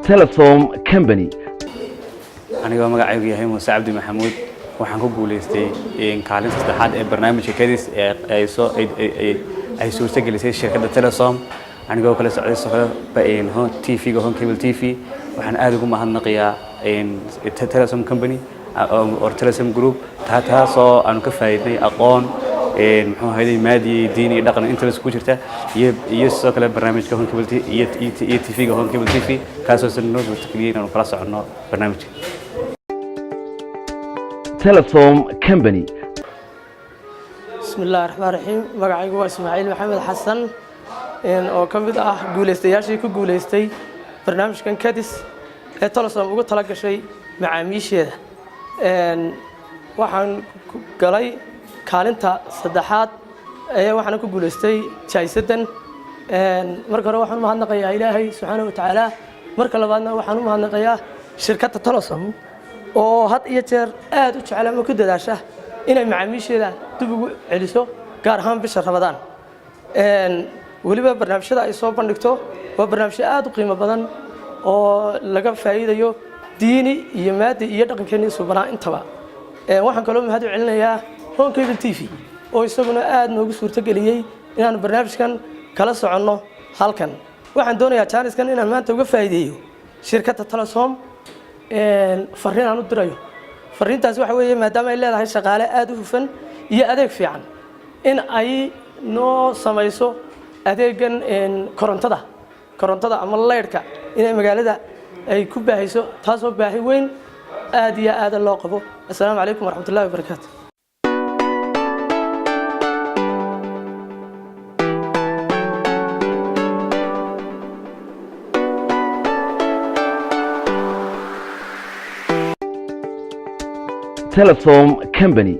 Telesom Company. anigoo magacaygu yahay Muuse Cabdi Maxamuud waxaan ku guuleystay kaalinta saddexaad ee barnaamijka Kadis ay soo gelisay shirkadda Telesom anigoo kala socday soo TV-ga Home Cable TV waxaan aad ugu mahadnaqayaa Telesom Company or Telesom Group taasoo aan ka faa'iiday aqoon muxuu ahaayay maadi diini dhaqan inta isku jirta iyo soo kale barnaamijka Home Cable TV iyo TV-ga Home Cable TV kaasoo sanadoo takliin aan kala socono barnaamijka Telesom Company. بسم الله الرحمن الرحيم magacaygu waa Ismaaciil Maxamed Xasan oo kamid ah guuleystayaashii ku guuleystay barnaamijkan Kadis ee Telesom ugu tala gashay macaamiisheeda waxaan galay kaalinta saddexaad ee waxaan ku guuleystay jaysadan marka hore waxaan u mahadnaqayaa Ilaahay Subhanahu wa Ta'ala marka labaadna waxaan u mahadnaqayaa shirkadda Telesom oo had iyo jeer aad u jecel ama ku dadaasha inay macaamiisheeda dib ugu celiso gaar ahaan bisha Ramadaan waliba barnaamijyada ay soo bandhigto waa barnaamijyo aad u qiimo badan oo laga faa'iidayo diini iyo maadi iyo dhaqankeena suubanaa intaba waxaan kaloo mahad u celinayaa Home Cable TV oo isaguna aad noogu suurto geliyay inaan barnaamijkan kala soconno halkan waxaan doonayaa channel-kan inaan maanta uga faa'iideeyo shirkadda Telesom fariin aan u dirayo fariintaas waxa weeye maadaama ay leedahay shaqaale aad u hufan iyo adeeg fiican in ay noo samayso adeegan korontada ama leerka in magaalada ay ku baahiso taasoo baahi weyn aad iyo aad loo qabo assalaamu calaykum waraxmatullaahi wabarakaatuh Telesom Company.